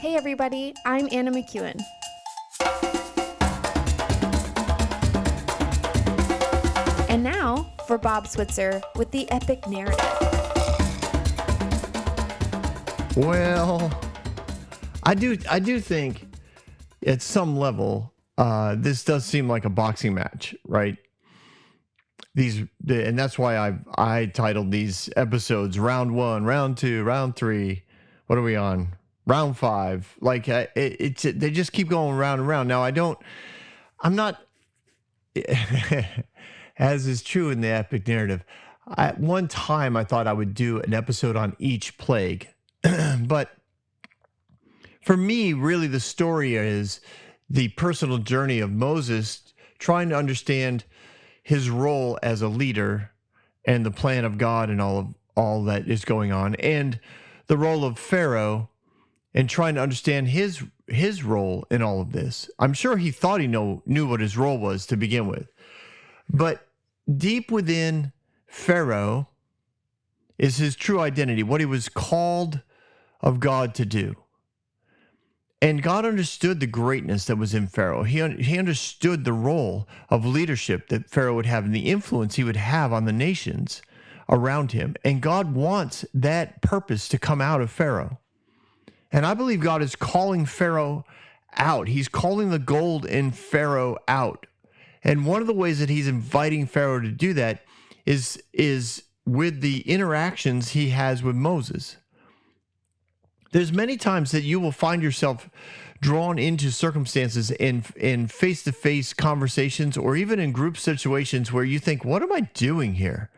Hey everybody, I'm Anna McEwen. And now for Bob Switzer with the epic narrative. Well, I do think at some level, this does seem like a boxing match, right? And that's why I titled these episodes Round 1, Round 2, Round 3. What are we on? Round 5. Like they just keep going round and round. Now I'm not, as is true in the epic narrative. At one time, I thought I would do an episode on each plague, but for me, really, the story is the personal journey of Moses trying to understand his role as a leader and the plan of God and all that is going on, and the role of Pharaoh and trying to understand his role in all of this. I'm sure he thought he knew what his role was to begin with, but deep within Pharaoh is his true identity, what he was called of God to do. And God understood the greatness that was in Pharaoh. He understood the role of leadership that Pharaoh would have and the influence he would have on the nations around him. And God wants that purpose to come out of Pharaoh. And I believe God is calling Pharaoh out. He's calling the gold in Pharaoh out. And one of the ways that he's inviting Pharaoh to do that is with the interactions he has with Moses. There's many times that you will find yourself drawn into circumstances in face-to-face conversations or even in group situations where you think, what am I doing here?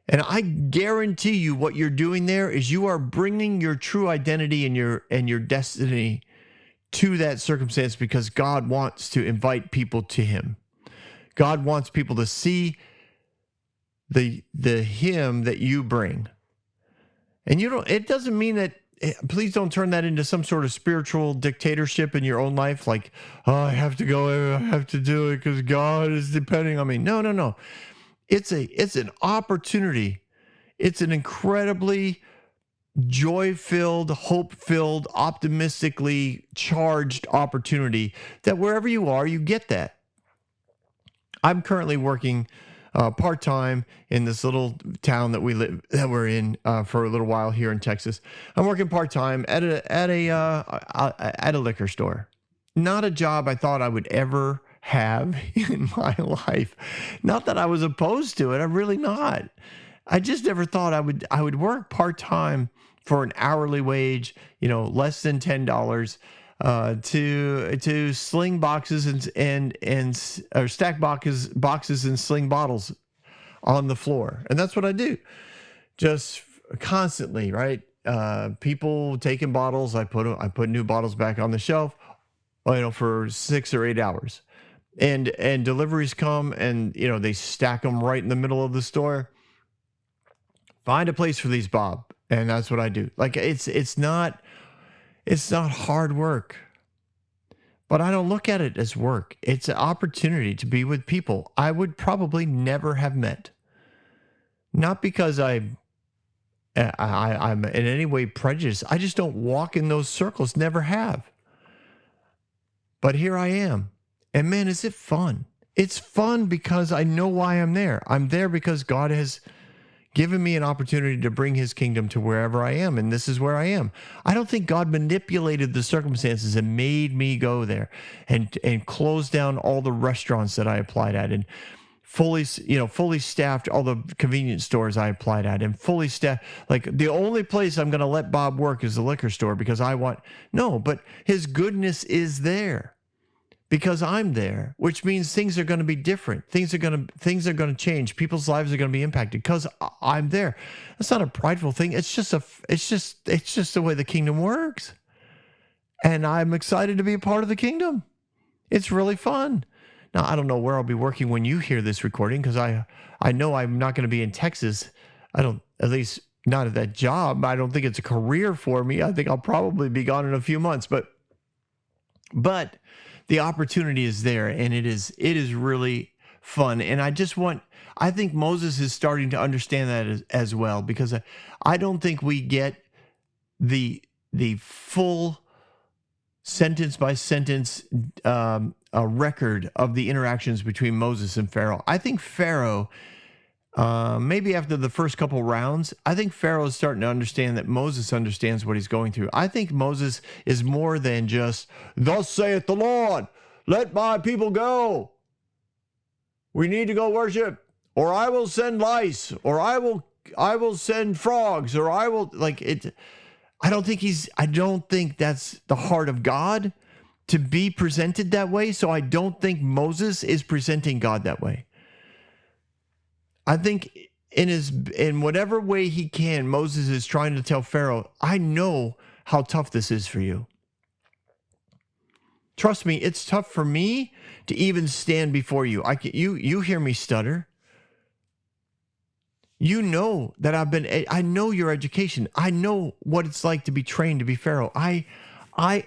And I guarantee you what you're doing there is you are bringing your true identity and your destiny to that circumstance because God wants to invite people to him. God wants people to see the him that you bring. And it doesn't mean that, please don't turn that into some sort of spiritual dictatorship in your own life. Like, oh, I have to go, I have to do it because God is depending on me. No. It's an opportunity. It's an incredibly joy-filled, hope-filled, optimistically charged opportunity that wherever you are, you get that. I'm currently working part-time in this little town that we're in for a little while here in Texas. I'm working part-time at a liquor store. Not a job I thought I would ever have in my life. Not that I was opposed to it. I'm really not. I just never thought I would work part-time for an hourly wage, less than $10. To sling boxes or stack boxes and sling bottles on the floor. And that's what I do. Just constantly, right? People taking bottles, I put new bottles back on the shelf, for 6 or 8 hours. And deliveries come and, they stack them right in the middle of the store. Find a place for these, Bob. And that's what I do. Like it's not hard work, but I don't look at it as work. It's an opportunity to be with people I would probably never have met. Not because I'm in any way prejudiced. I just don't walk in those circles, never have. But here I am. And man, is it fun. It's fun because I know why I'm there. I'm there because God has given me an opportunity to bring his kingdom to wherever I am, and this is where I am. I don't think God manipulated the circumstances and made me go there and close down all the restaurants that I applied at and fully staffed all the convenience stores I applied at and fully staffed. Like the only place I'm going to let Bob work is the liquor store because but his goodness is there. Because I'm there, which means things are going to be different. Things are going to change. People's lives are going to be impacted because I'm there. That's not a prideful thing. It's just the way the kingdom works. And I'm excited to be a part of the kingdom. It's really fun. Now, I don't know where I'll be working when you hear this recording because I know I'm not going to be in Texas. At least not at that job. I don't think it's a career for me. I think I'll probably be gone in a few months, but the opportunity is there, and it is really fun. And I think Moses is starting to understand that as well, because I don't think we get the full sentence by sentence a record of the interactions between Moses and Pharaoh. I think Pharaoh, maybe after the first couple rounds, I think Pharaoh is starting to understand that Moses understands what he's going through. I think Moses is more than just, thus saith the Lord, let my people go. We need to go worship, or I will send lice, or I will send frogs, or I will, like it. I don't think that's the heart of God to be presented that way. So I don't think Moses is presenting God that way. I think in whatever way he can, Moses is trying to tell Pharaoh, I know how tough this is for you. Trust me, it's tough for me to even stand before you. You hear me stutter. You know that I know your education. I know what it's like to be trained to be Pharaoh. I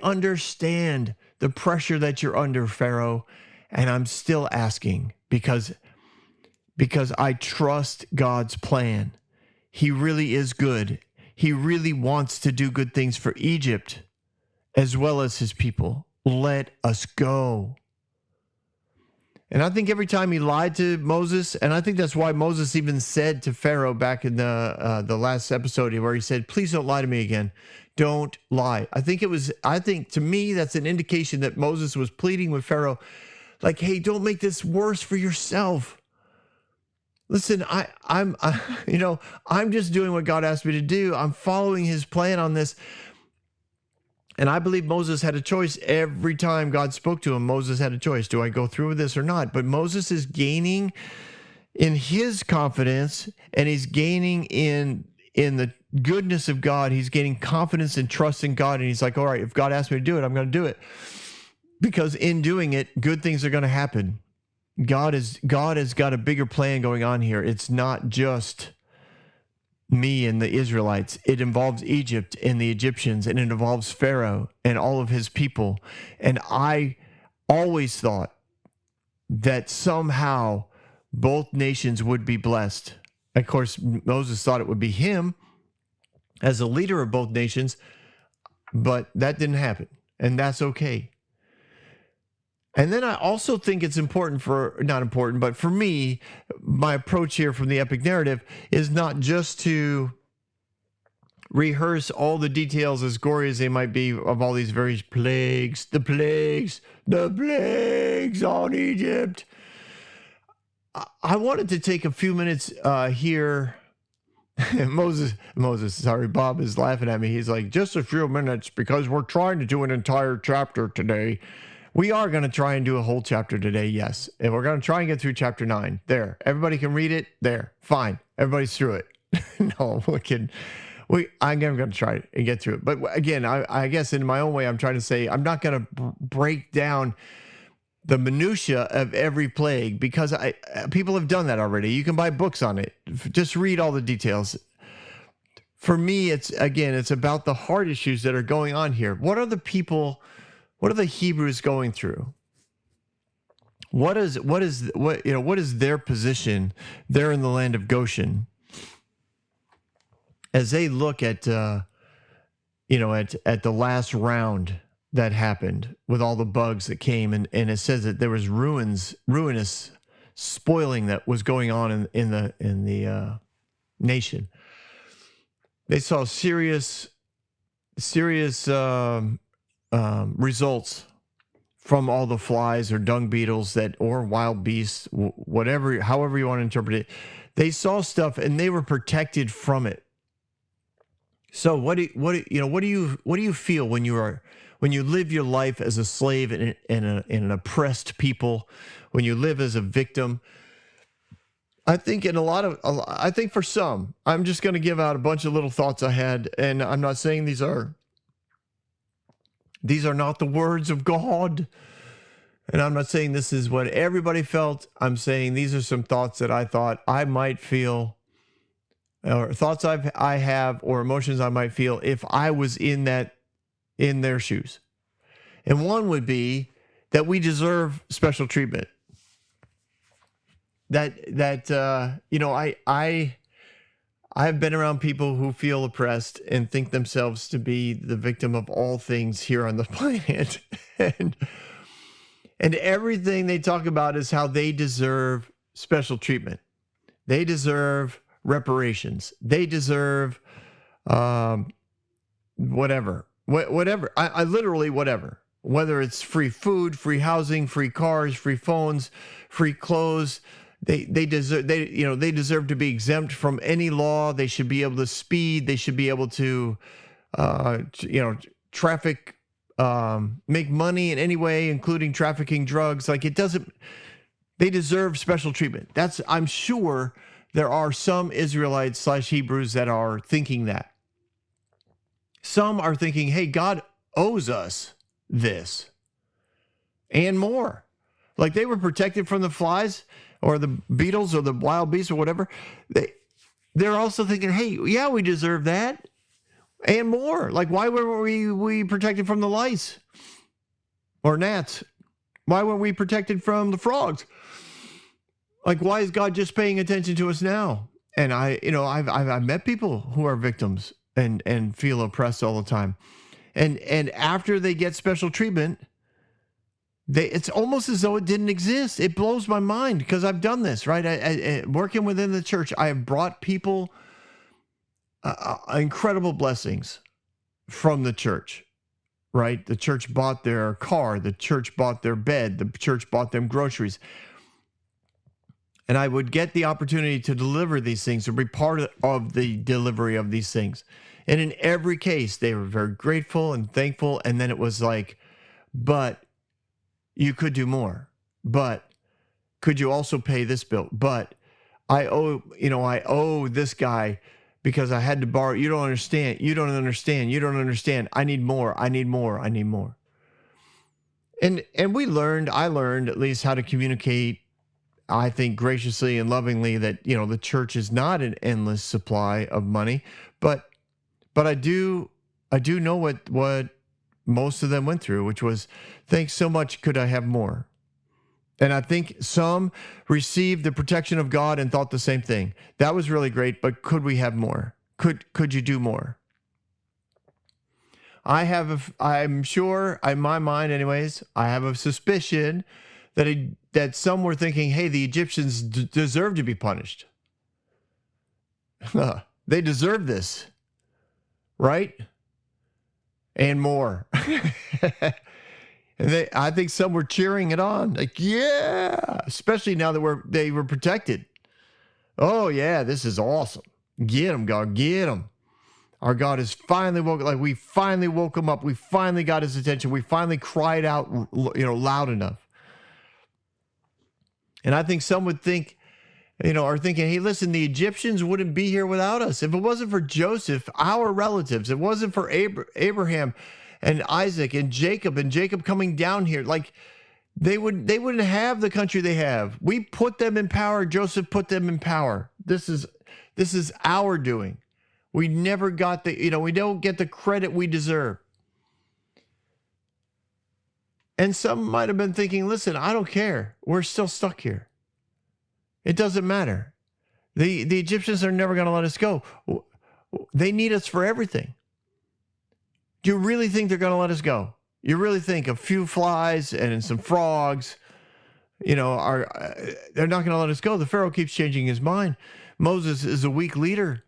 understand the pressure that you're under, Pharaoh, and I'm still asking because I trust God's plan. He really is good. He really wants to do good things for Egypt as well as his people. Let us go. And I think every time he lied to Moses, and I think that's why Moses even said to Pharaoh back in the last episode where he said, please don't lie to me again. Don't lie. I think to me, that's an indication that Moses was pleading with Pharaoh, like, hey, don't make this worse for yourself. Listen, I'm just doing what God asked me to do. I'm following his plan on this. And I believe Moses had a choice every time God spoke to him. Moses had a choice. Do I go through with this or not? But Moses is gaining in his confidence, and he's gaining in the goodness of God. He's gaining confidence and trust in God. And he's like, all right, if God asked me to do it, I'm going to do it. Because in doing it, good things are going to happen. God has got a bigger plan going on here. It's not just me and the Israelites. It involves Egypt and the Egyptians, and it involves Pharaoh and all of his people. And I always thought that somehow both nations would be blessed. Of course, Moses thought it would be him as a leader of both nations, but that didn't happen, and that's okay. And then I also think it's important not important, but for me, my approach here from the epic narrative is not just to rehearse all the details, as gory as they might be, of all these various plagues, the plagues on Egypt. I wanted to take a few minutes here. Moses, sorry, Bob is laughing at me. He's like, just a few minutes because we're trying to do an entire chapter today. We are going to try and do a whole chapter today, yes. And we're going to try and get through chapter 9. There. Everybody can read it. There. Fine. Everybody's through it. No, we're kidding. I'm going to try and get through it. But again, I guess in my own way, I'm trying to say I'm not going to break down the minutia of every plague because people have done that already. You can buy books on it. Just read all the details. For me, it's about the heart issues that are going on here. What are the Hebrews going through? What is their position there in the land of Goshen as they look at the last round that happened with all the bugs that came, and it says that there was ruinous spoiling that was going on in the nation. They saw serious results from all the flies or dung beetles or wild beasts, however you want to interpret it. They saw stuff and they were protected from it. So what do you feel when you live your life as a slave in an oppressed people, when you live as a victim? I think I think for some, I'm just going to give out a bunch of little thoughts I had, and I'm not saying these are not the words of God. And I'm not saying this is what everybody felt. I'm saying these are some thoughts that I thought I might feel, or thoughts I have, or emotions I might feel if I was in their shoes. And one would be that we deserve special treatment. I've been around people who feel oppressed and think themselves to be the victim of all things here on the planet. and and everything they talk about is how they deserve special treatment. They deserve reparations. They deserve whatever. Whatever. I literally whatever. Whether it's free food, free housing, free cars, free phones, free clothes. They deserve to be exempt from any law. They should be able to speed. They should be able to traffic, make money in any way, including trafficking drugs. Like it doesn't. They deserve special treatment. I'm sure there are some Israelites / Hebrews that are thinking that. Some are thinking, hey, God owes us this and more. Like they were protected from the flies or the beetles or the wild beasts or whatever. They're also thinking, hey, yeah, we deserve that and more. Like why weren't we protected from the lice or gnats? Why weren't we protected from the frogs? Like why is God just paying attention to us now? And I've met people who are victims and feel oppressed all the time. And after they get special treatment, it's almost as though it didn't exist. It blows my mind because I've done this, right? I working within the church, I have brought people incredible blessings from the church, right? The church bought their car. The church bought their bed. The church bought them groceries. And I would get the opportunity to deliver these things, to be part of the delivery of these things. And in every case, they were very grateful and thankful. And then it was like, but you could do more. But could you also pay this bill? But I owe this guy because I had to borrow. You don't understand. You don't understand. You don't understand. I need more. I need more. I need more. And I learned at least how to communicate, I think, graciously and lovingly that, the church is not an endless supply of money, but I do know what most of them went through, which was, thanks so much, could I have more? And I think some received the protection of God and thought the same thing. That was really great, but could we have more? Could you do more? I'm sure, in my mind anyways, I have a suspicion that some were thinking, hey, the Egyptians deserve to be punished. They deserve this, right? And more. And I think some were cheering it on, like, yeah, especially now that they were protected. Oh yeah, this is awesome. Get him, God, get him. Our God is finally we finally woke him up. We finally got his attention. We finally cried out, loud enough. And I think some would think, are thinking, hey, listen, the Egyptians wouldn't be here without us. If it wasn't for Joseph, our relatives, it wasn't for Abraham and Isaac and Jacob coming down here, like they wouldn't have the country they have. We put them in power. Joseph put them in power. This is our doing. We never got we don't get the credit we deserve. And some might have been thinking, listen, I don't care. We're still stuck here. It doesn't matter. The Egyptians are never going to let us go. They need us for everything. Do you really think they're going to let us go? You really think a few flies and some frogs, they're not going to let us go? The Pharaoh keeps changing his mind. Moses is a weak leader.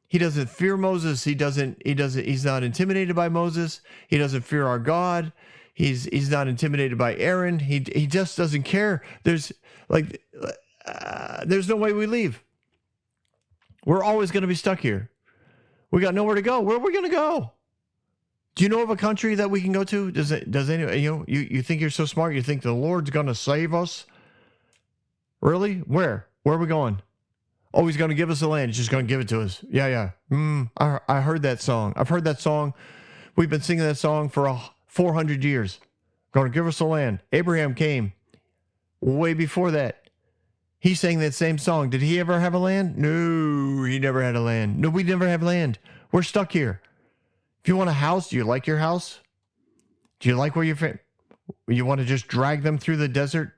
He doesn't fear Moses. He's not intimidated by Moses. He doesn't fear our God. He's not intimidated by Aaron. He just doesn't care. There's no way we leave. We're always going to be stuck here. We got nowhere to go. Where are we going to go? Do you know of a country that we can go to? Does anyone, you think you're so smart? You think the Lord's going to save us? Really? Where are we going? Oh, he's going to give us the land. He's just going to give it to us. Yeah. I heard that song. I've heard that song. We've been singing that song for 400 years. Going to give us the land. Abraham came way before that. He sang that same song. Did he ever have a land? No, he never had a land. No, we never have land. We're stuck here. If you want a house, do you like your house? Do you like where you want to just drag them through the desert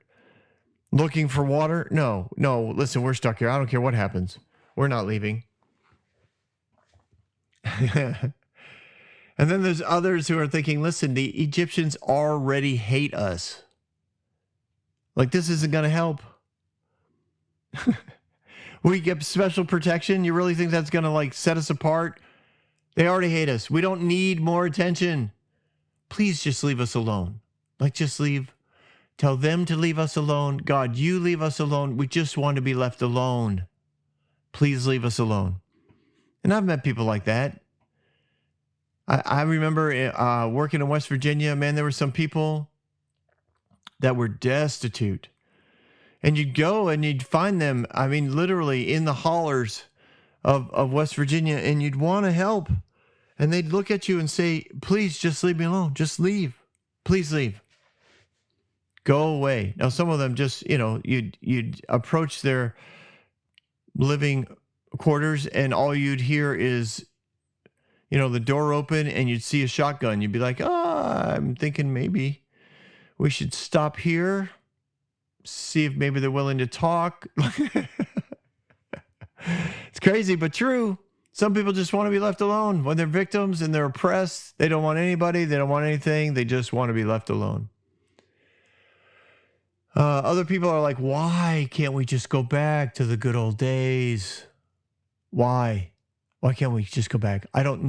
looking for water? No, listen, we're stuck here. I don't care what happens. We're not leaving. And then there's others who are thinking, listen, the Egyptians already hate us. Like, this isn't going to help. We get special protection. You really think that's going to like set us apart? They already hate us. We don't need more attention. Please just leave us alone. Like, just leave. Tell them to leave us alone. God, you leave us alone. We just want to be left alone. Please leave us alone. And I've met people like that. I remember working in West Virginia, man, there were some people that were destitute. And you'd go and you'd find them, I mean, literally in the hollers of West Virginia, and you'd want to help. And they'd look at you and say, please just leave me alone. Just leave. Please leave. Go away. Now, some of them just, you'd approach their living quarters and all you'd hear is, the door open and you'd see a shotgun. You'd be like, I'm thinking maybe we should stop here, see if maybe they're willing to talk. It's crazy, but true. Some people just want to be left alone. When they're victims and they're oppressed, they don't want anybody. They don't want anything. They just want to be left alone. Other people are like, why can't we just go back to the good old days? Why? Why can't we just go back? I don't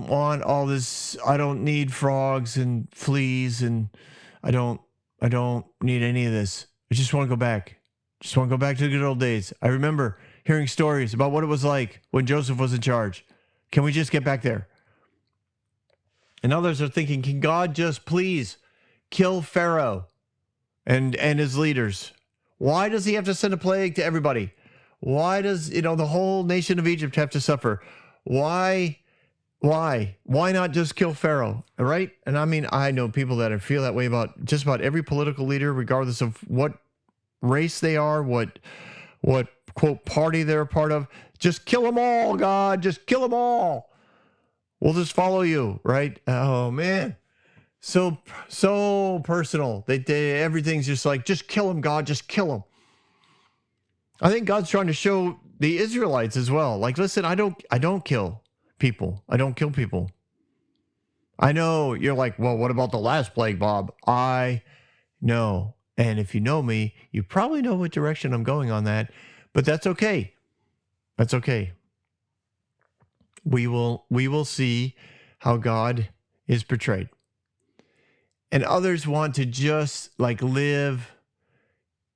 want all this. I don't need frogs and fleas, and I don't need any of this. I just want to go back. Just want to go back to the good old days. I remember hearing stories about what it was like when Joseph was in charge. Can we just get back there? And others are thinking, can God just please kill Pharaoh and his leaders? Why does he have to send a plague to everybody? Why does, the whole nation of Egypt have to suffer? Why not just kill Pharaoh? Right? And I mean, I know people that feel that way about just about every political leader, regardless of what race they are, what quote party they're a part of. Just kill them all, God. Just kill them all. We'll just follow you, right? Oh man, so personal. They everything's just like, just kill them, God. Just kill them. I think God's trying to show the Israelites as well. Like, listen, I don't kill people. I don't kill people. I know you're like, well, what about the last plague, Bob? I know. And if you know me, you probably know what direction I'm going on that. But that's okay. That's okay. We will see how God is portrayed. And others want to just like live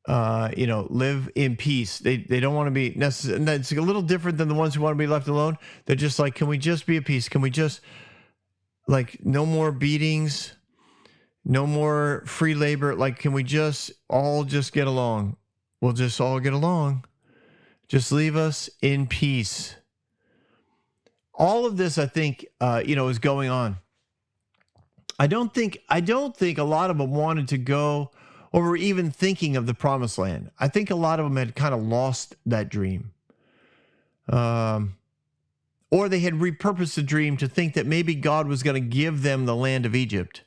in peace. They don't want to be necessary. And that's a little different than the ones who want to be left alone. They're just like, can we just be at peace? Can we just like no more beatings, no more free labor? Like, can we just all just get along? We'll just all get along. Just leave us in peace. All of this, I think, is going on. I don't think a lot of them wanted to go or were even thinking of the promised land. I think a lot of them had kind of lost that dream. Or they had repurposed the dream to think that maybe God was going to give them the land of Egypt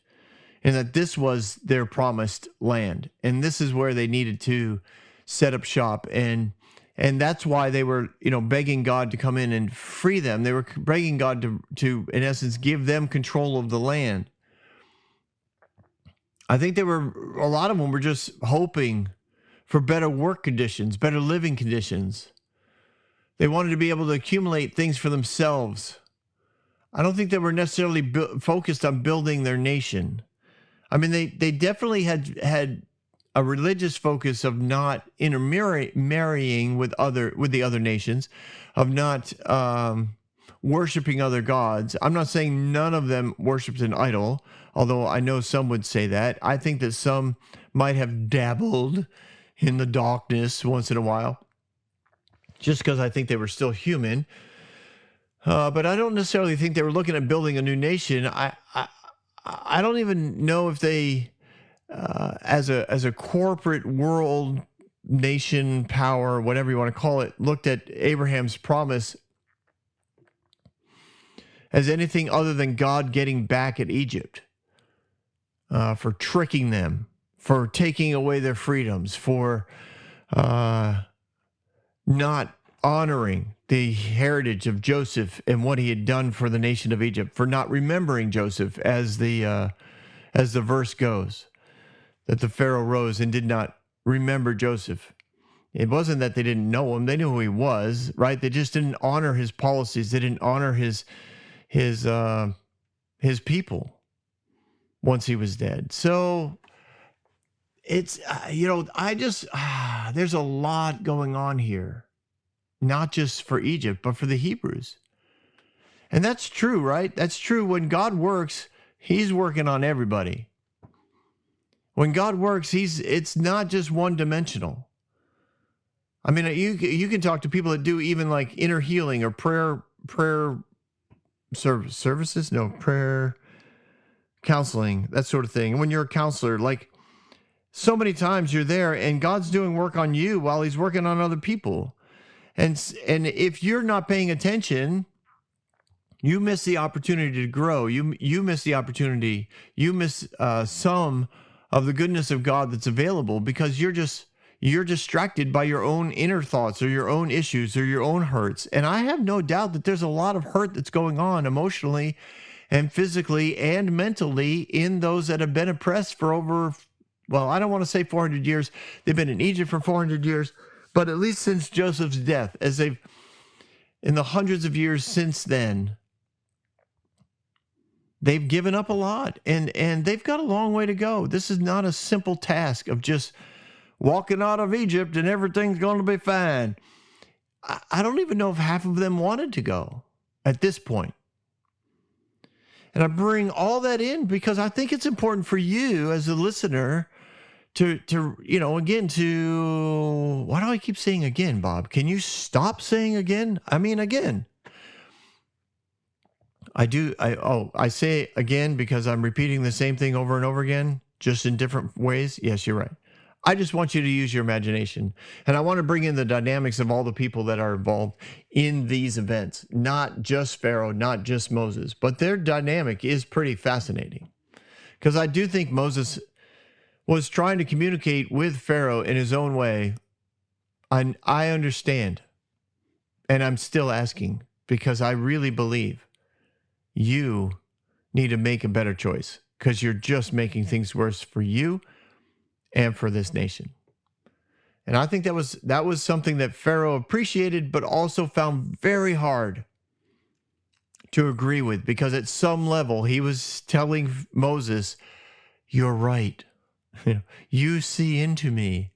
and that this was their promised land. And this is where they needed to set up shop. And that's why they were, begging God to come in and free them. They were begging God to in essence, give them control of the land. I think a lot of them were just hoping for better work conditions, better living conditions. They wanted to be able to accumulate things for themselves. I don't think they were necessarily focused on building their nation. I mean, they definitely had a religious focus of not intermarrying with the other nations, of not worshiping other gods. I'm not saying none of them worshiped an idol, although I know some would say that. I think that some might have dabbled in the darkness once in a while, just because I think they were still human. But I don't necessarily think they were looking at building a new nation. I don't even know if they, as a corporate world nation power, whatever you want to call it, looked at Abraham's promise as anything other than God getting back at Egypt for tricking them, for taking away their freedoms, for not honoring the heritage of Joseph and what he had done for the nation of Egypt, for not remembering Joseph, as the verse goes, that the Pharaoh rose and did not remember Joseph. It wasn't that they didn't know him; they knew who he was, right? They just didn't honor his policies. They didn't honor his people once he was dead. So it's there's a lot going on here, not just for Egypt, but for the Hebrews. And that's true, right? That's true. When God works, he's working on everybody. When God works, it's not just one dimensional. I mean, you can talk to people that do even like inner healing or prayer services, no, prayer counseling, that sort of thing. And when you're a counselor, like so many times you're there and God's doing work on you while he's working on other people. And if you're not paying attention, you miss the opportunity to grow. You miss the opportunity. You miss some of the goodness of God that's available because you're distracted by your own inner thoughts or your own issues or your own hurts. And I have no doubt that there's a lot of hurt that's going on emotionally and physically and mentally in those that have been oppressed for over, well, I don't want to say 400 years. They've been in Egypt for 400 years, but at least since Joseph's death, in the hundreds of years since then, they've given up a lot and they've got a long way to go. This is not a simple task of just walking out of Egypt and everything's going to be fine. I don't even know if half of them wanted to go at this point. And I bring all that in because I think it's important for you as a listener to why do I keep saying again, Bob? Can you stop saying again? I mean, again. I say again because I'm repeating the same thing over and over again, just in different ways. Yes, you're right. I just want you to use your imagination. And I want to bring in the dynamics of all the people that are involved in these events, not just Pharaoh, not just Moses, but their dynamic is pretty fascinating. Because I do think Moses was trying to communicate with Pharaoh in his own way. I understand. And I'm still asking because I really believe you need to make a better choice because you're just making things worse for you and for this nation. And I think that was something that Pharaoh appreciated, but also found very hard to agree with, because at some level he was telling Moses, "You're right. You see into me,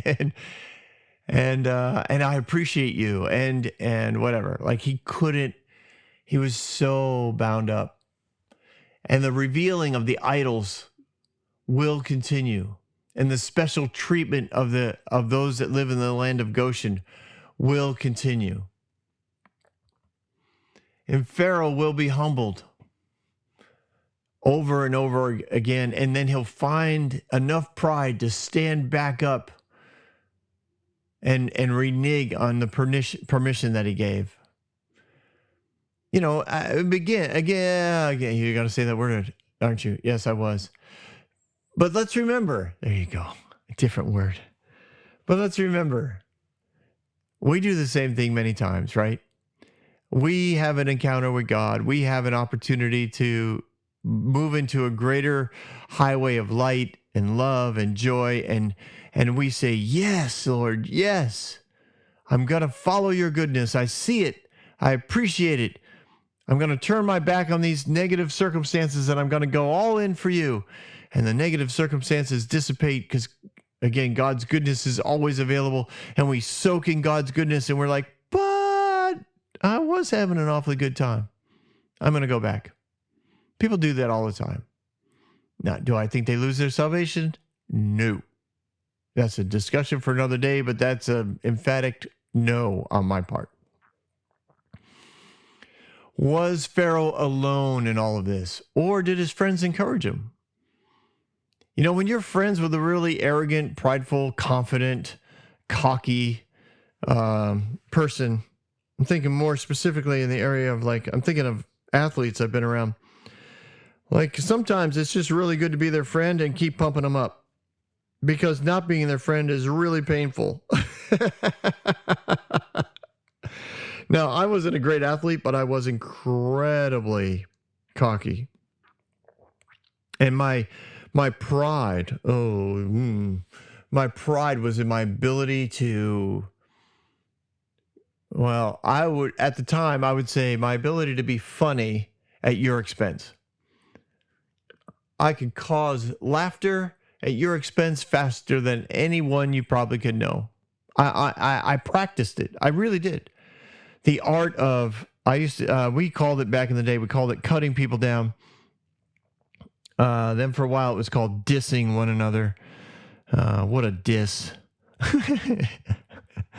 and I appreciate you, and whatever." Like he was so bound up, and the revealing of the idols will continue. And the special treatment of those that live in the land of Goshen will continue. And Pharaoh will be humbled over and over again, and then he'll find enough pride to stand back up and renege on the permission that he gave. Again, you're going to say that word, aren't you? Yes, I was. But let's remember, there you go, a different word. But let's remember, we do the same thing many times, right? We have an encounter with God. We have an opportunity to move into a greater highway of light and love and joy. And we say, "Yes, Lord, yes. I'm going to follow your goodness. I see it. I appreciate it. I'm going to turn my back on these negative circumstances and I'm going to go all in for you." And the negative circumstances dissipate because, again, God's goodness is always available. And we soak in God's goodness and we're like, "But I was having an awfully good time. I'm going to go back." People do that all the time. Now, do I think they lose their salvation? No. That's a discussion for another day, but that's an emphatic no on my part. Was Pharaoh alone in all of this? Or did his friends encourage him? When you're friends with a really arrogant, prideful, confident, cocky person, I'm thinking more specifically in the area of I'm thinking of athletes I've been around. Sometimes it's just really good to be their friend and keep pumping them up, because not being their friend is really painful. Now, I wasn't a great athlete, but I was incredibly cocky. And my pride, my pride was in my ability to, well, at the time, I would say my ability to be funny at your expense. I could cause laughter at your expense faster than anyone you probably could know. I practiced it. I really did. The art of, we called it back in the day, we called it cutting people down. Then for a while it was called dissing one another. What a diss.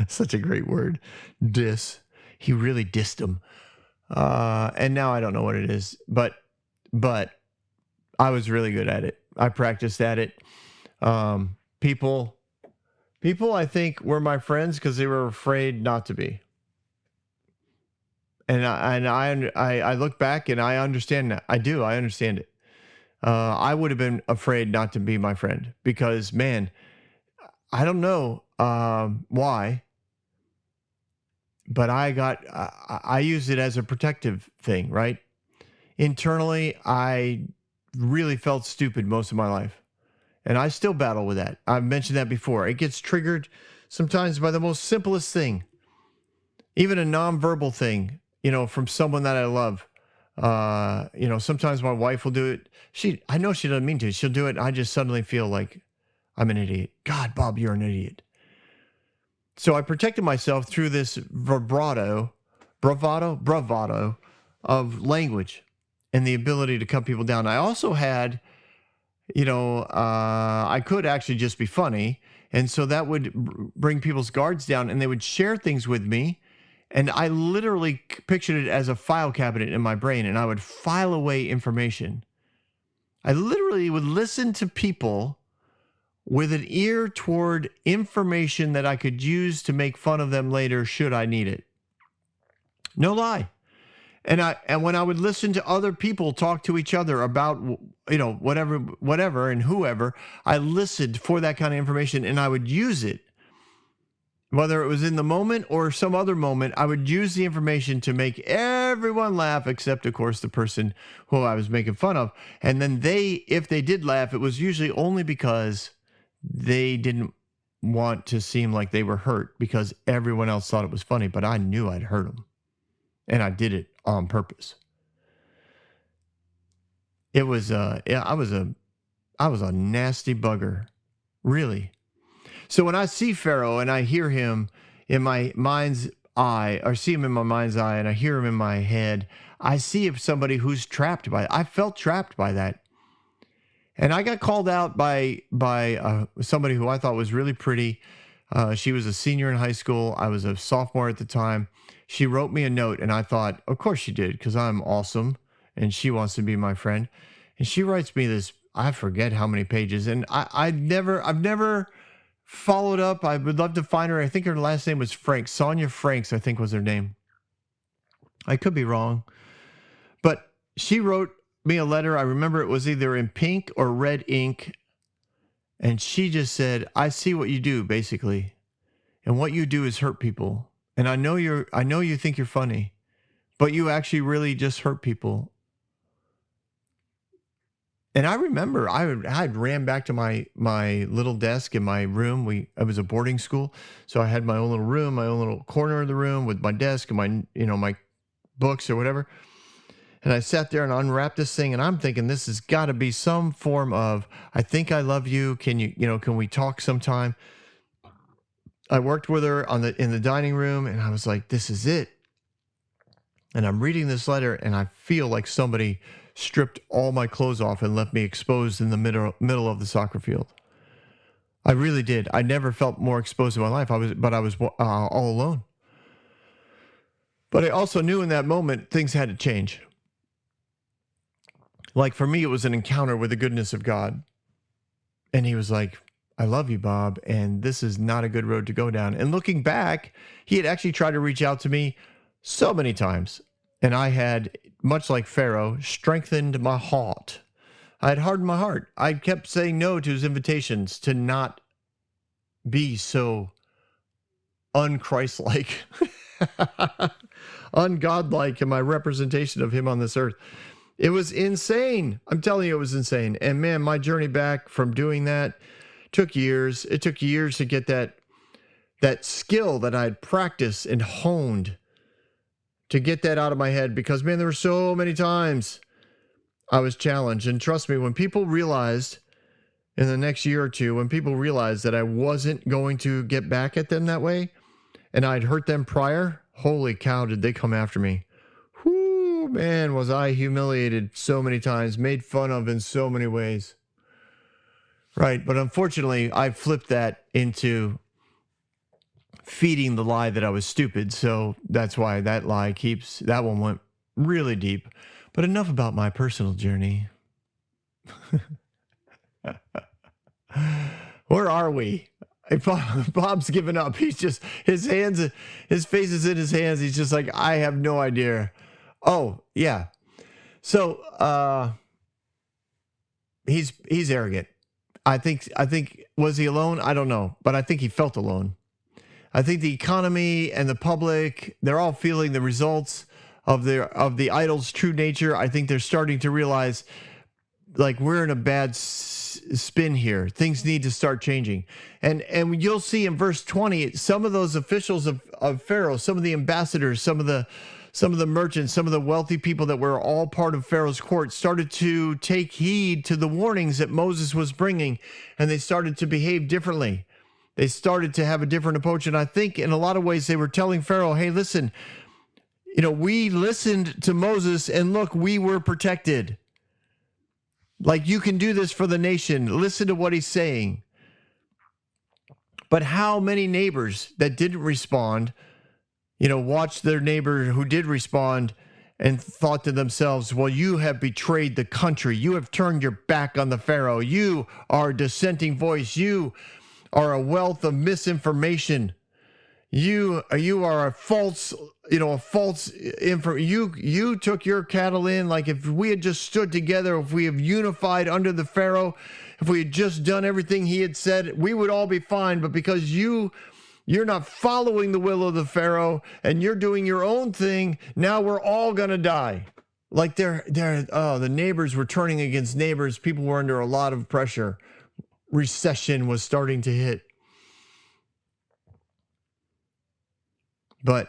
Such a great word. Diss. He really dissed him. And now I don't know what it is, but I was really good at it. I practiced at it. People I think were my friends because they were afraid not to be. And I look back and I understand that. I understand it. I would have been afraid not to be my friend because, man, I don't know why, but I use it as a protective thing, right? Internally, I really felt stupid most of my life, and I still battle with that. I've mentioned that before. It gets triggered sometimes by the most simplest thing, even a nonverbal thing, from someone that I love. Sometimes my wife will do it. I know she doesn't mean to. She'll do it. And I just suddenly feel like I'm an idiot. God, Bob, you're an idiot. So I protected myself through this bravado of language and the ability to cut people down. I also had, I could actually just be funny. And so that would bring people's guards down and they would share things with me. And I literally pictured it as a file cabinet in my brain, and I would file away information. I literally would listen to people with an ear toward information that I could use to make fun of them later should I need it. No lie. And when I would listen to other people talk to each other about, whatever and whoever, I listened for that kind of information and I would use it. Whether it was in the moment or some other moment, I would use the information to make everyone laugh, except, of course, the person who I was making fun of. And then if they did laugh, it was usually only because they didn't want to seem like they were hurt because everyone else thought it was funny, but I knew I'd hurt them. And I did it on purpose. I was a nasty bugger, really. So when I see Pharaoh and I hear him in my mind's eye, or see him in my mind's eye and I hear him in my head, I see somebody who's trapped by it. I felt trapped by that. And I got called out by somebody who I thought was really pretty. She was a senior in high school. I was a sophomore at the time. She wrote me a note and I thought, of course she did, because I'm awesome and she wants to be my friend. And she writes me this, I forget how many pages. And I've never followed up. I would love to find her. I think her last name was Franks. Sonia Franks, I think was her name. I could be wrong. But she wrote me a letter. I remember it was either in pink or red ink. And she just said, I see what you do, basically. And what you do is hurt people. And I know you think you're funny, but you actually really just hurt people. And I remember I ran back to my little desk in my room. I was a boarding school, so I had my own little room, my own little corner of the room with my desk and my books or whatever. And I sat there and unwrapped this thing, and I'm thinking this has got to be some form of, I think I love you. Can we talk sometime? I worked with her in the dining room, and I was like, this is it. And I'm reading this letter, and I feel like somebody stripped all my clothes off and left me exposed in the middle of the soccer field. I really did. I never felt more exposed in my life. I was all alone. But I also knew in that moment things had to change. Like for me, it was an encounter with the goodness of God. And he was like, I love you, Bob, and this is not a good road to go down. And looking back, he had actually tried to reach out to me so many times. And I had, much like Pharaoh, strengthened my heart. I had hardened my heart. I kept saying no to his invitations to not be so unchristlike. ungodlike in my representation of him on this earth. It was insane. I'm telling you, it was insane. And man, my journey back from doing that took years. It took years to get that skill that I'd practiced and honed, to get that out of my head, because man, there were so many times I was challenged. And trust me, when people realized in the next year or two, when people realized that I wasn't going to get back at them that way and I'd hurt them prior, holy cow, did they come after me. Whoo, man, was I humiliated so many times, made fun of in so many ways. Right, but unfortunately, I flipped that into feeding the lie that I was stupid. So that's why that one went really deep. But enough about my personal journey. Where are we? Bob's given up. He's just, his face is in his hands. He's just like, I have no idea. Oh, yeah. So he's arrogant. I think, was he alone? I don't know, but I think he felt alone. I think the economy and the public, they're all feeling the results of the idol's true nature. I think they're starting to realize, like, we're in a bad spin here. Things need to start changing. And you'll see in verse 20, some of those officials of Pharaoh, some of the ambassadors, some of the merchants, some of the wealthy people that were all part of Pharaoh's court started to take heed to the warnings that Moses was bringing, and they started to behave differently. They started to have a different approach. And I think in a lot of ways they were telling Pharaoh, hey, listen, we listened to Moses and look, we were protected. Like, you can do this for the nation. Listen to what he's saying. But how many neighbors that didn't respond, watched their neighbor who did respond and thought to themselves, well, you have betrayed the country. You have turned your back on the Pharaoh. You are a dissenting voice. You are a wealth of misinformation. You are a false info. You took your cattle in. Like, if we had just stood together, if we have unified under the Pharaoh, if we had just done everything he had said, we would all be fine. But because you're not following the will of the Pharaoh and you're doing your own thing, now we're all gonna die. Like, the neighbors were turning against neighbors. People were under a lot of pressure. Recession was starting to hit. But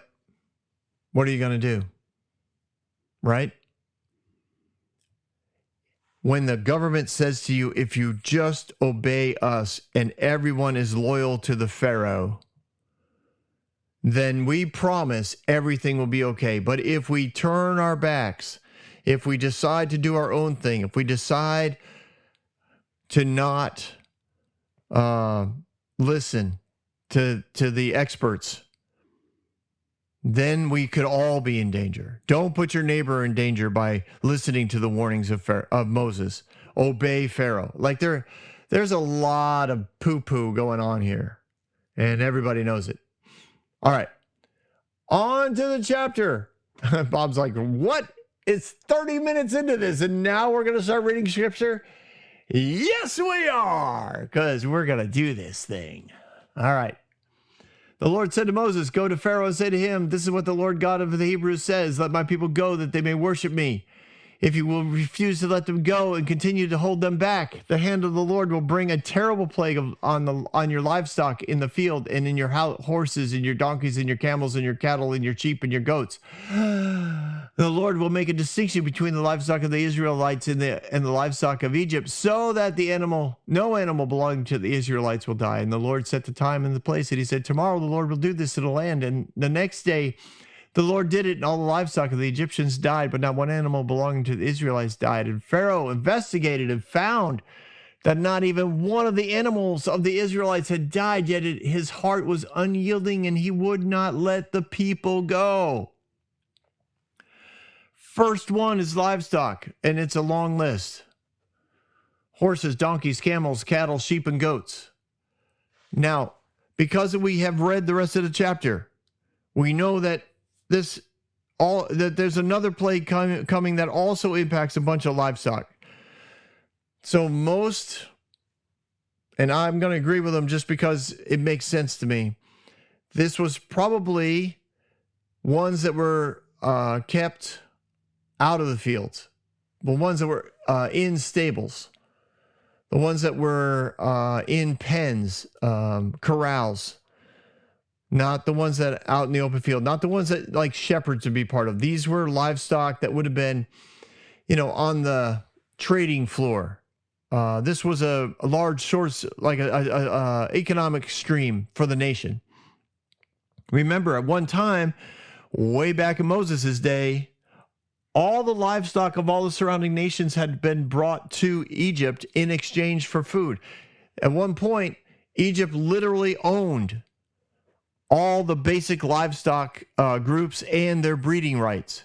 what are you going to do? Right? When the government says to you, if you just obey us and everyone is loyal to the Pharaoh, then we promise everything will be okay. But if we turn our backs, if we decide to do our own thing, if we decide to not listen to the experts, then we could all be in danger. Don't put your neighbor in danger by listening to the warnings of Moses. Obey Pharaoh. Like, there's a lot of poo-poo going on here, and everybody knows it. All right, on to the chapter. Bob's like, what? It's 30 minutes into this, and now we're going to start reading scripture? Yes, we are, because we're going to do this thing. All right. The Lord said to Moses, go to Pharaoh and say to him, this is what the Lord God of the Hebrews says, let my people go that they may worship me. If you will refuse to let them go and continue to hold them back, the hand of the Lord will bring a terrible plague on your livestock in the field and in your horses and your donkeys and your camels and your cattle and your sheep and your goats. The Lord will make a distinction between the livestock of the Israelites and the livestock of Egypt, so that no animal belonging to the Israelites will die. And the Lord set the time and the place, and he said, tomorrow the Lord will do this to the land. And the next day the Lord did it, and all the livestock of the Egyptians died, but not one animal belonging to the Israelites died. And Pharaoh investigated and found that not even one of the animals of the Israelites had died, yet his heart was unyielding, and he would not let the people go. First one is livestock, and it's a long list. Horses, donkeys, camels, cattle, sheep, and goats. Now, because we have read the rest of the chapter, we know that there's another plague coming that also impacts a bunch of livestock. So most, and I'm going to agree with them just because it makes sense to me, this was probably ones that were kept out of the fields, the ones that were in stables, the ones that were in pens, corrals, not the ones that out in the open field, not the ones that like shepherds would be part of. These were livestock that would have been, on the trading floor. This was a large source, like a economic stream for the nation. Remember, at one time, way back in Moses' day, all the livestock of all the surrounding nations had been brought to Egypt in exchange for food. At one point, Egypt literally owned all the basic livestock groups and their breeding rights.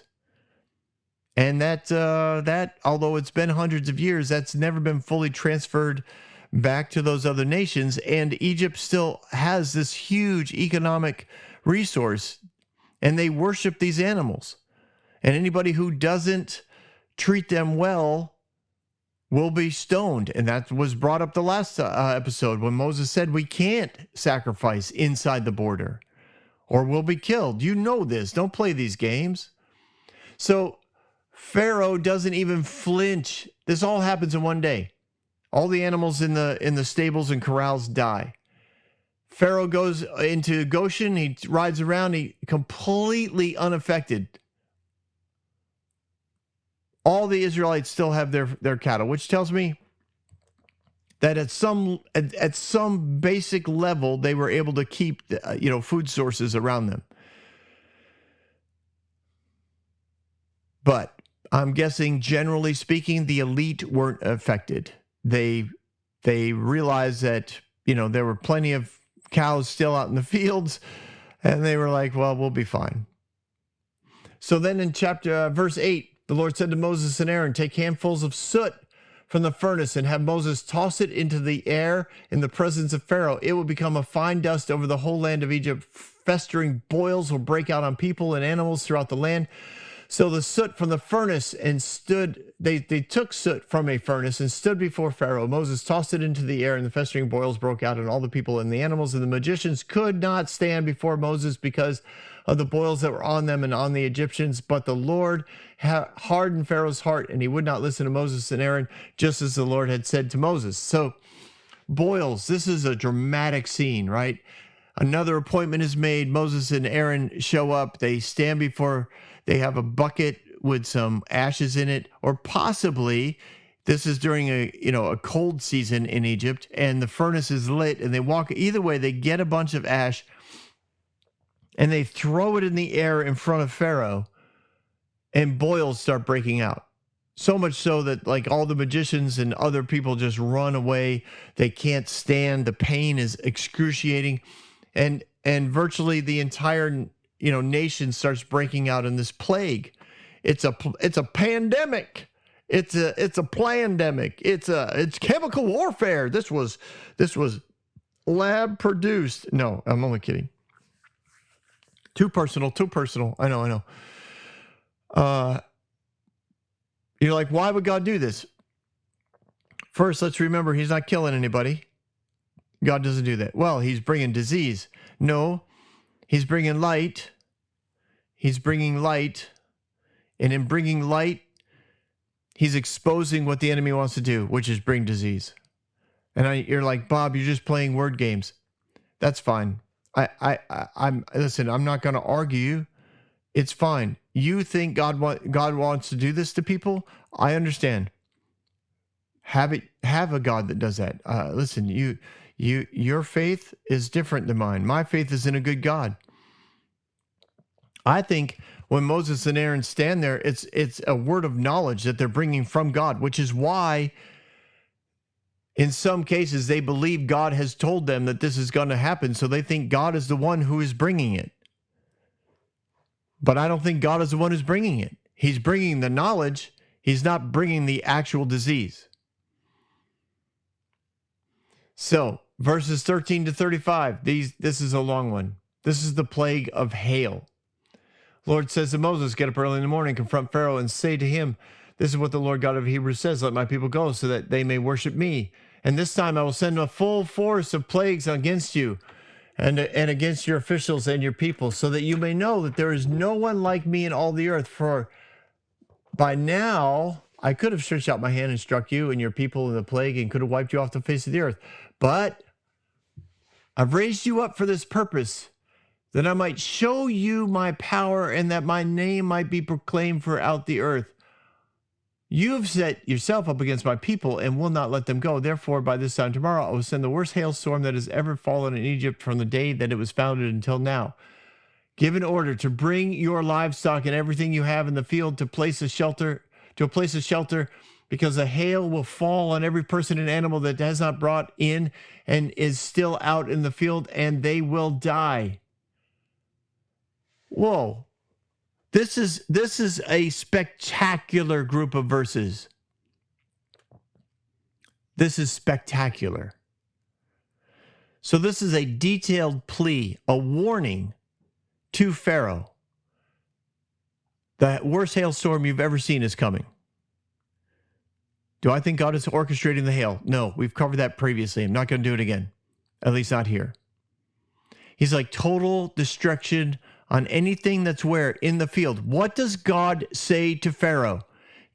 And that, although it's been hundreds of years, that's never been fully transferred back to those other nations. And Egypt still has this huge economic resource, and they worship these animals. And anybody who doesn't treat them well will be stoned. And that was brought up the last episode when Moses said we can't sacrifice inside the border or we'll be killed. You know this. Don't play these games. So Pharaoh doesn't even flinch. This all happens in one day. All the animals in the stables and corrals die. Pharaoh goes into Goshen. He rides around. He completely unaffected. All the Israelites still have their cattle, which tells me that at some basic level they were able to keep food sources around them. But I'm guessing, generally speaking, the elite weren't affected. They realized that there were plenty of cows still out in the fields, and they were like, well, we'll be fine. So then in verse 8, the Lord said to Moses and Aaron, take handfuls of soot from the furnace and have Moses toss it into the air in the presence of Pharaoh. It will become a fine dust over the whole land of Egypt. Festering boils will break out on people and animals throughout the land. So the soot from the furnace they took soot from a furnace and stood before Pharaoh. Moses tossed it into the air and the festering boils broke out, and all the people and the animals and the magicians could not stand before Moses because of the boils that were on them and on the Egyptians. But the Lord hardened Pharaoh's heart, and he would not listen to Moses and Aaron, just as the Lord had said to Moses. So boils, this is a dramatic scene, right? Another appointment is made. Moses and Aaron show up. They stand before, they have a bucket with some ashes in it, or possibly this is during a cold season in Egypt, and the furnace is lit, and they walk. Either way, they get a bunch of ash, and they throw it in the air in front of Pharaoh, and boils start breaking out. So much so that like all the magicians and other people just run away. They can't stand. The pain is excruciating, and virtually the entire nation starts breaking out in this plague. It's a pandemic. It's a plandemic. It's chemical warfare. This was lab produced. No, I'm only kidding. Too personal. I know. You're like, why would God do this? First, let's remember he's not killing anybody. God doesn't do that. Well, he's bringing disease. No, he's bringing light. He's bringing light. And in bringing light, he's exposing what the enemy wants to do, which is bring disease. And you're like, Bob, you're just playing word games. That's fine. Listen, I'm not going to argue. It's fine. You think God wants to do this to people? I understand. Have a God that does that. Listen, your faith is different than mine. My faith is in a good God. I think when Moses and Aaron stand there, it's a word of knowledge that they're bringing from God, which is why in some cases they believe God has told them that this is going to happen, so they think God is the one who is bringing it. But I don't think God is the one who's bringing it. He's bringing the knowledge. He's not bringing the actual disease. So, verses 13 to 35, this is a long one. This is the plague of hail. Lord says to Moses, get up early in the morning, confront Pharaoh, and say to him, this is what the Lord God of Hebrews says, let my people go so that they may worship me. And this time I will send a full force of plagues against you. and against your officials and your people, so that you may know that there is no one like me in all the earth. For by now I could have stretched out my hand and struck you and your people in the plague and could have wiped you off the face of the earth. But I've raised you up for this purpose, that I might show you my power and that my name might be proclaimed throughout the earth. You have set yourself up against my people and will not let them go. Therefore, by this time tomorrow, I will send the worst hailstorm that has ever fallen in Egypt from the day that it was founded until now. Give an order to bring your livestock and everything you have in the field to a place of shelter, because the hail will fall on every person and animal that has not brought in and is still out in the field, and they will die. Whoa. This is a spectacular group of verses. This is spectacular. So this is a detailed plea, a warning to Pharaoh. The worst hailstorm you've ever seen is coming. Do I think God is orchestrating the hail? No, we've covered that previously. I'm not going to do it again, at least not here. He's like total destruction on anything that's where in the field. What does God say to Pharaoh?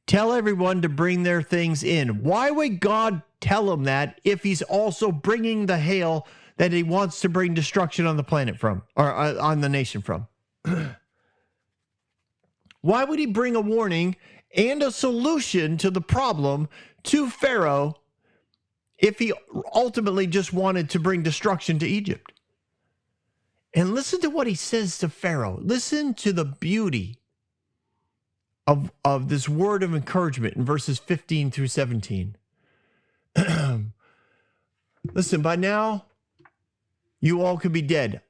Tell everyone to bring their things in. Why would God tell him that if he's also bringing the hail that he wants to bring destruction on the planet from, or on the nation from? Why would he bring a warning and a solution to the problem to Pharaoh if he ultimately just wanted to bring destruction to Egypt? And listen to what he says to Pharaoh. Listen to the beauty of this word of encouragement in verses 15 through 17. Listen, by now, you all could be dead.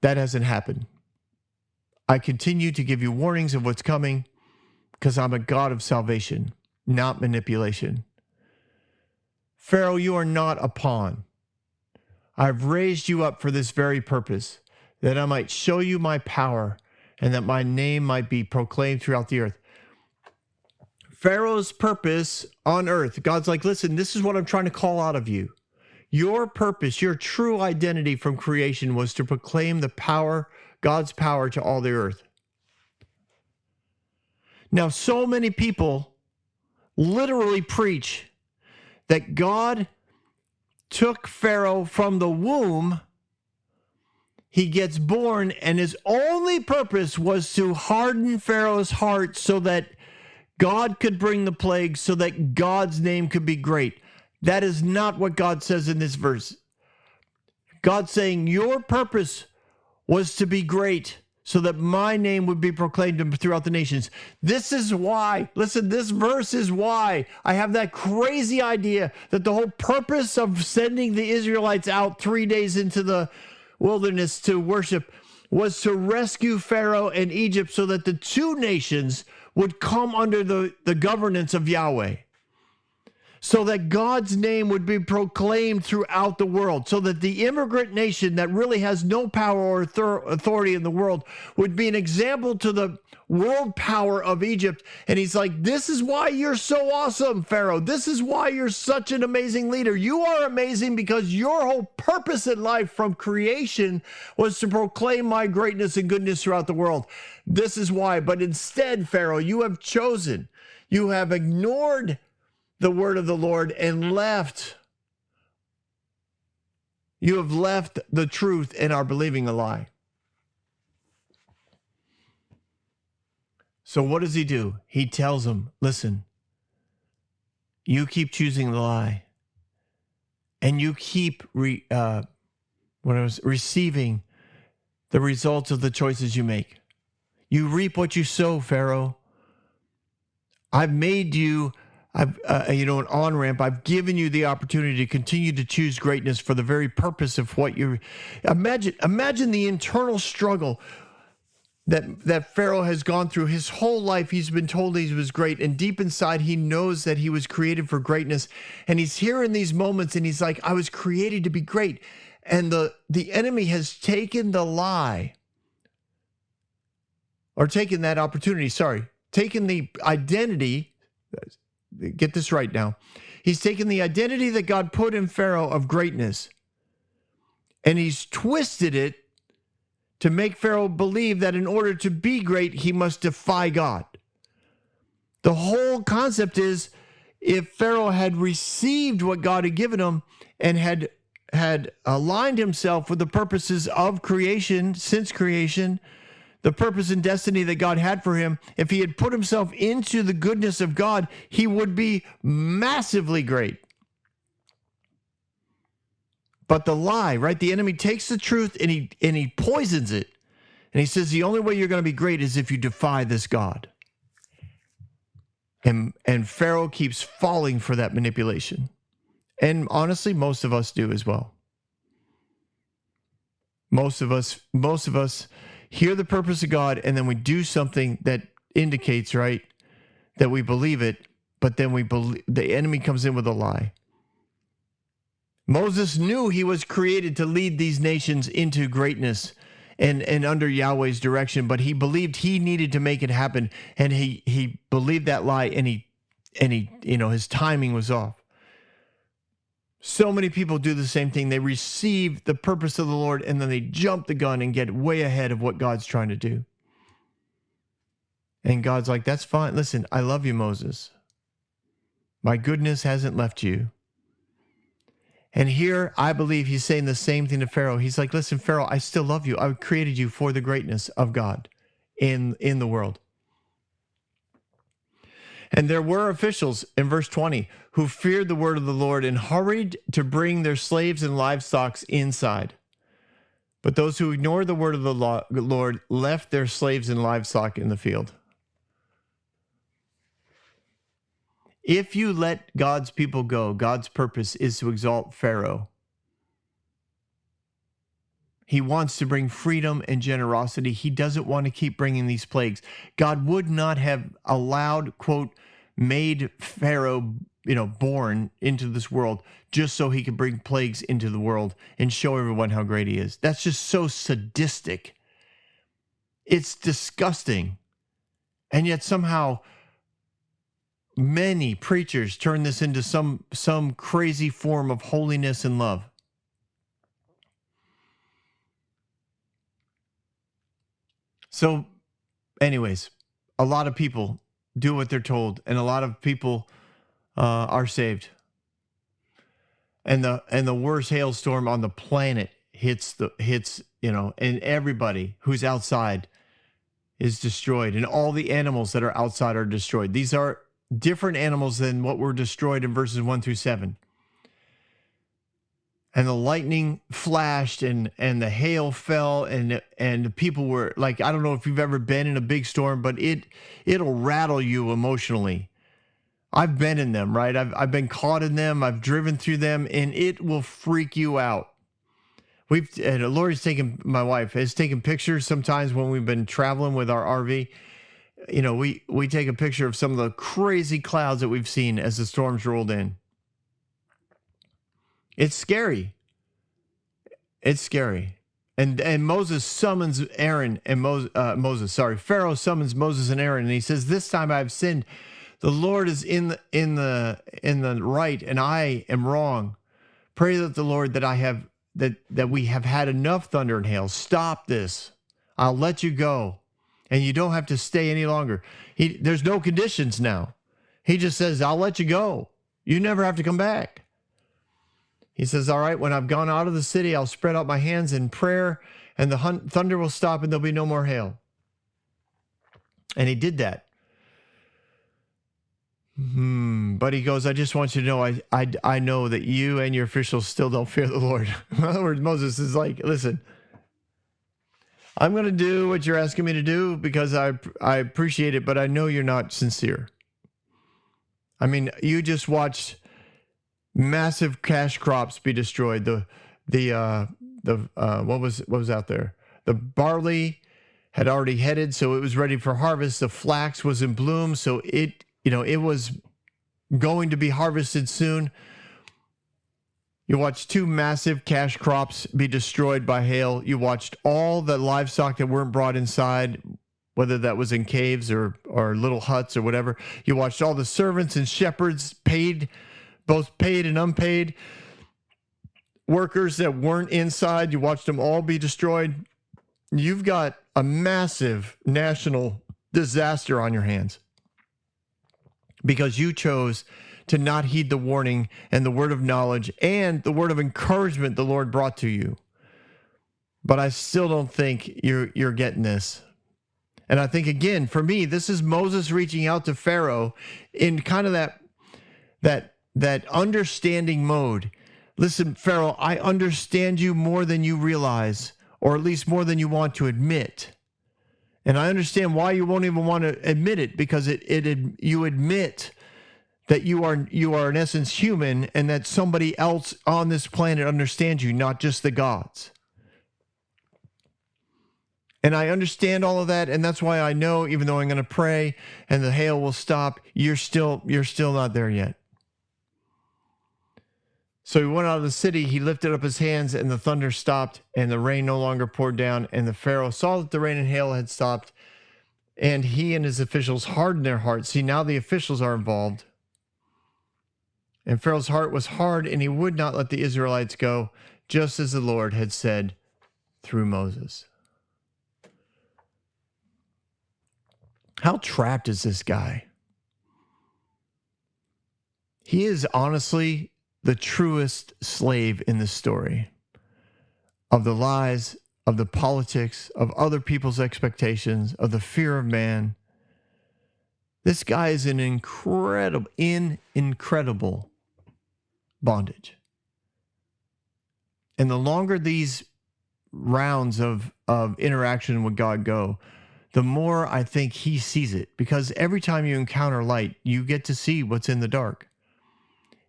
That hasn't happened. I continue to give you warnings of what's coming because I'm a God of salvation, not manipulation. Pharaoh, you are not a pawn. I've raised you up for this very purpose, that I might show you my power and that my name might be proclaimed throughout the earth. Pharaoh's purpose on earth, God's like, listen, this is what I'm trying to call out of you. Your purpose, your true identity from creation was to proclaim the power, God's power to all the earth. Now, so many people literally preach that God took Pharaoh from the womb. He gets born, and his only purpose was to harden Pharaoh's heart so that God could bring the plague, so that God's name could be great. That is not what God says in this verse. God's saying, your purpose was to be great, so that my name would be proclaimed throughout the nations. This is why, listen, this verse is why I have that crazy idea that the whole purpose of sending the Israelites out 3 days into the wilderness to worship was to rescue Pharaoh and Egypt so that the two nations would come under the governance of Yahweh. So that God's name would be proclaimed throughout the world, so that the immigrant nation that really has no power or authority in the world would be an example to the world power of Egypt. And he's like, this is why you're so awesome, Pharaoh. This is why you're such an amazing leader. You are amazing because your whole purpose in life from creation was to proclaim my greatness and goodness throughout the world. This is why. But instead, Pharaoh, you have chosen, you have ignored the word of the Lord and left. You have left the truth and are believing a lie. So what does he do? He tells them, listen, you keep choosing the lie and you keep receiving the results of the choices you make. You reap what you sow, Pharaoh. I've made you an on-ramp. I've given you the opportunity to continue to choose greatness for the very purpose of what you're... Imagine the internal struggle that Pharaoh has gone through. His whole life, he's been told he was great, and deep inside, he knows that he was created for greatness, and he's here in these moments, and he's like, I was created to be great, and the enemy has taken the lie, or taken that opportunity, taken the identity... Get this right now. He's taken the identity that God put in Pharaoh of greatness, And he's twisted it to make Pharaoh believe that in order to be great, he must defy God. The whole concept is, if Pharaoh had received what God had given him and had aligned himself with the purposes of creation, since creation, the purpose and destiny that God had for him, if he had put himself into the goodness of God, he would be massively great. But the lie, right? The enemy takes the truth and he poisons it. And he says the only way you're going to be great is if you defy this God. And Pharaoh keeps falling for that manipulation. And honestly, most of us do as well. Most of us hear the purpose of God, and then we do something that indicates, right, that we believe it, but then the enemy comes in with a lie. Moses knew he was created to lead these nations into greatness and under Yahweh's direction, but he believed he needed to make it happen, and he believed that lie, and he his timing was off. So many people do the same thing. They receive the purpose of the Lord, and then they jump the gun and get way ahead of what God's trying to do. And God's like, that's fine. Listen, I love you, Moses. My goodness hasn't left you. And here, I believe he's saying the same thing to Pharaoh. He's like, listen, Pharaoh, I still love you. I created you for the greatness of God in the world. And there were officials, in verse 20, who feared the word of the Lord and hurried to bring their slaves and livestock inside. But those who ignored the word of the Lord left their slaves and livestock in the field. If you let God's people go, God's purpose is to exalt Pharaoh. He wants to bring freedom and generosity. He doesn't want to keep bringing these plagues. God would not have allowed, quote, made Pharaoh, born into this world just so he could bring plagues into the world and show everyone how great he is. That's just so sadistic. It's disgusting. And yet somehow many preachers turn this into some crazy form of holiness and love. So anyways, a lot of people do what they're told, and a lot of people are saved. And the worst hailstorm on the planet hits, and everybody who's outside is destroyed, and all the animals that are outside are destroyed. These are different animals than what were destroyed in verses 1-7. And the lightning flashed and the hail fell and people were like, I don't know if you've ever been in a big storm, but it'll rattle you emotionally. I've been in them, right? I've been caught in them. I've driven through them, and it will freak you out. My wife has taken pictures sometimes when we've been traveling with our RV. We take a picture of some of the crazy clouds that we've seen as the storms rolled in. It's scary. It's scary. And Moses summons Aaron and Pharaoh summons Moses and Aaron, and he says, "This time I've sinned. The Lord is in the right, and I am wrong. Pray that the Lord that we have had enough thunder and hail. Stop this. I'll let you go, and you don't have to stay any longer." There's no conditions now. He just says, "I'll let you go. You never have to come back." He says, "All right, when I've gone out of the city, I'll spread out my hands in prayer, and the thunder will stop, and there'll be no more hail." And he did that. But he goes, "I just want you to know, I know that you and your officials still don't fear the Lord." In other words, Moses is like, "Listen, I'm going to do what you're asking me to do because I appreciate it, but I know you're not sincere. I mean, you just watched massive cash crops be destroyed. What was out there? The barley had already headed, so it was ready for harvest. The flax was in bloom, so it was going to be harvested soon. You watched 2 massive cash crops be destroyed by hail. You watched all the livestock that weren't brought inside, whether that was in caves or little huts or whatever. You watched all the servants and shepherds both paid and unpaid. workers that weren't inside. You watched them all be destroyed. You've got a massive national disaster on your hands because you chose to not heed the warning and the word of knowledge and the word of encouragement the Lord brought to you. But I still don't think you're getting this. And I think, again, for me, this is Moses reaching out to Pharaoh in kind of that understanding mode. Listen, Pharaoh, I understand you more than you realize, or at least more than you want to admit. And I understand why you won't even want to admit it, because you admit that you are in essence human, and that somebody else on this planet understands you, not just the gods. And I understand all of that, and that's why I know, even though I'm going to pray and the hail will stop, you're still not there yet. So he went out of the city, he lifted up his hands, and the thunder stopped, and the rain no longer poured down. And the Pharaoh saw that the rain and hail had stopped, and he and his officials hardened their hearts. See, now the officials are involved. And Pharaoh's heart was hard, and he would not let the Israelites go, just as the Lord had said through Moses. How trapped is this guy? He is honestly the truest slave in this story of the lies, of the politics, of other people's expectations, of the fear of man. This guy is in incredible bondage. And the longer these rounds of interaction with God go, the more I think he sees it, because every time you encounter light, you get to see what's in the dark.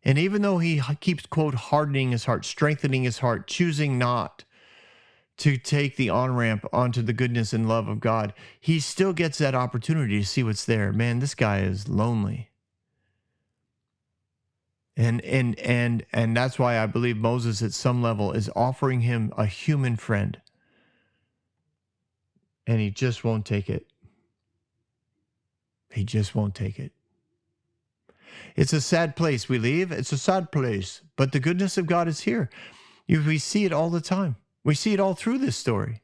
And even though he keeps, quote, hardening his heart, strengthening his heart, choosing not to take the on-ramp onto the goodness and love of God, he still gets that opportunity to see what's there. Man, this guy is lonely. And that's why I believe Moses at some level is offering him a human friend. And he just won't take it. He just won't take it. It's a sad place we leave. It's a sad place. But the goodness of God is here. We see it all the time. We see it all through this story.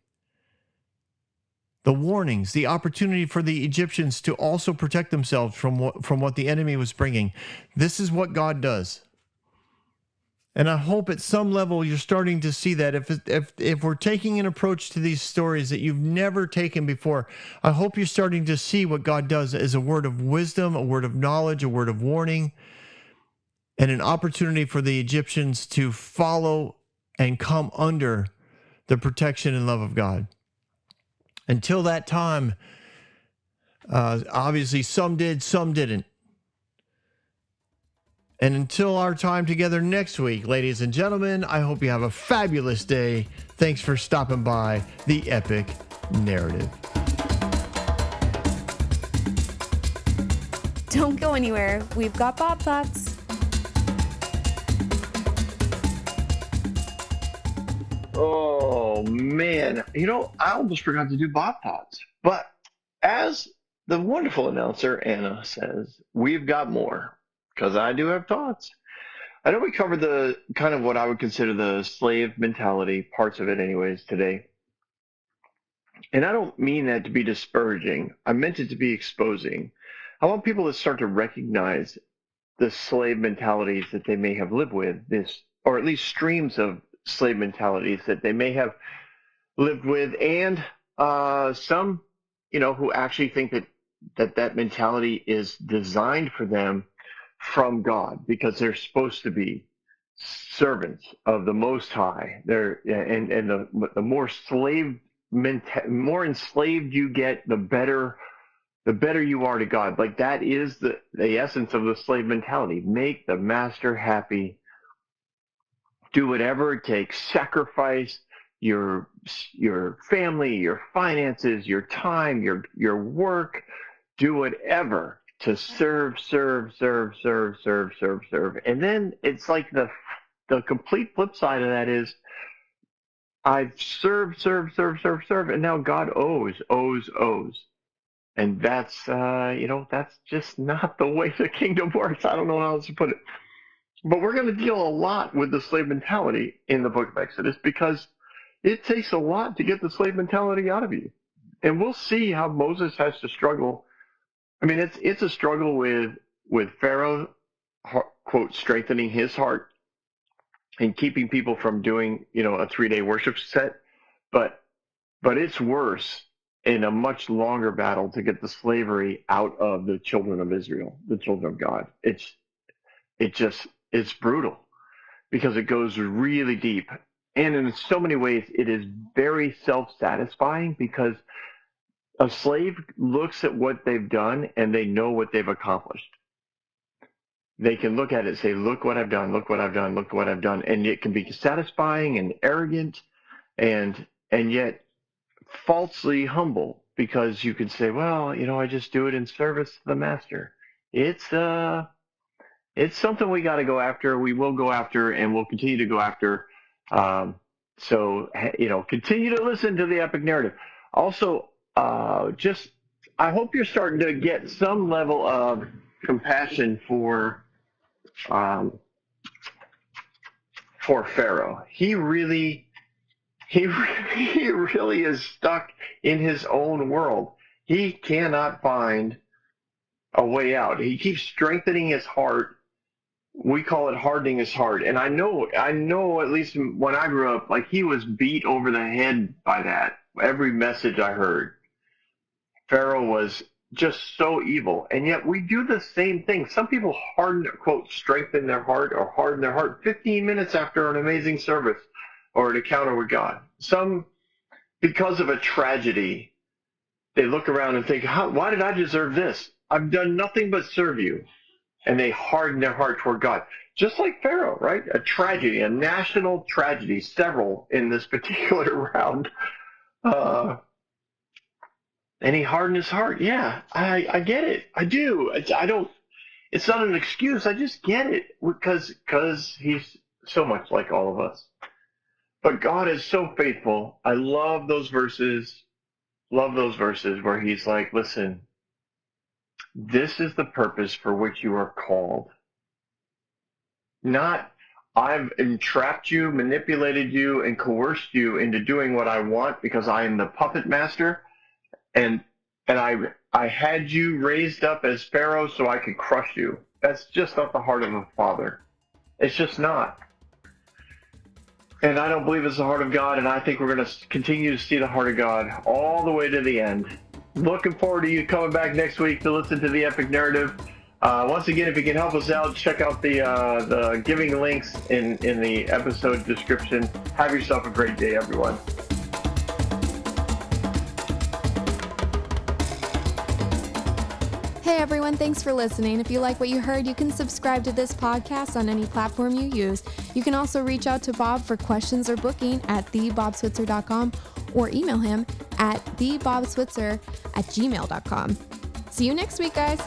The warnings, the opportunity for the Egyptians to also protect themselves from what the enemy was bringing. This is what God does. And I hope at some level you're starting to see that if we're taking an approach to these stories that you've never taken before, I hope you're starting to see what God does as a word of wisdom, a word of knowledge, a word of warning, and an opportunity for the Egyptians to follow and come under the protection and love of God. Until that time, obviously some did, some didn't. And until our time together next week, ladies and gentlemen, I hope you have a fabulous day. Thanks for stopping by The Epic Narrative. Don't go anywhere. We've got Bob Thoughts. Oh, man. I almost forgot to do Bob Thoughts. But as the wonderful announcer, Anna, says, we've got more. Because I do have thoughts. I know we covered the kind of what I would consider the slave mentality, parts of it anyways, today. And I don't mean that to be disparaging. I meant it to be exposing. I want people to start to recognize the slave mentalities that they may have lived with, or at least streams of slave mentalities that they may have lived with, and some, who actually think that mentality is designed for them from God, because they're supposed to be servants of the Most High. The more enslaved you get, the better you are to God. Like, that is the essence of the slave mentality. Make the master happy. Do whatever it takes. Sacrifice your family, your finances, your time, your work. Do whatever to serve. And then it's like the complete flip side of that is I've served, and now God owes. And that's, that's just not the way the kingdom works. I don't know how else to put it. But we're going to deal a lot with the slave mentality in the book of Exodus because it takes a lot to get the slave mentality out of you. And we'll see how Moses has to struggle. I mean, it's a struggle with Pharaoh, quote, strengthening his heart and keeping people from doing, a 3-day worship set. But it's worse in a much longer battle to get the slavery out of the children of Israel, the children of God. It's brutal because it goes really deep. And in so many ways, it is very self-satisfying because a slave looks at what they've done and they know what they've accomplished. They can look at it and say, look what I've done, look what I've done, look what I've done. And it can be satisfying and arrogant and yet falsely humble because you can say, well, I just do it in service to the master. It's something we got to go after. We will go after and we'll continue to go after. So, continue to listen to the epic narrative. Also, I hope you're starting to get some level of compassion for Pharaoh. He really is stuck in his own world. He cannot find a way out. He keeps strengthening his heart. We call it hardening his heart. And I know, at least when I grew up, like he was beat over the head by that. Every message I heard, Pharaoh was just so evil. And yet we do the same thing. Some people quote, strengthen their heart or harden their heart 15 minutes after an amazing service or an encounter with God. Some, because of a tragedy, they look around and think, why did I deserve this? I've done nothing but serve you. And they harden their heart toward God. Just like Pharaoh, right? A tragedy, a national tragedy, several in this particular round. And he hardened his heart. Yeah, I get it. I do. It's not an excuse. I just get it because he's so much like all of us. But God is so faithful. I love those verses where he's like, listen, this is the purpose for which you are called. Not, I've entrapped you, manipulated you, and coerced you into doing what I want because I am the puppet master, and I had you raised up as Pharaoh so I could crush you. That's just not the heart of a father. It's just not. And I don't believe it's the heart of God, and I think we're going to continue to see the heart of God all the way to the end. Looking forward to you coming back next week to listen to the epic narrative. Once again, if you can help us out, check out the giving links in the episode description. Have yourself a great day, everyone. Hey everyone, thanks for listening. If you like what you heard, you can subscribe to this podcast on any platform you use. You can also reach out to Bob for questions or booking at thebobswitzer.com or email him at thebobswitzer@gmail.com. See you next week, guys.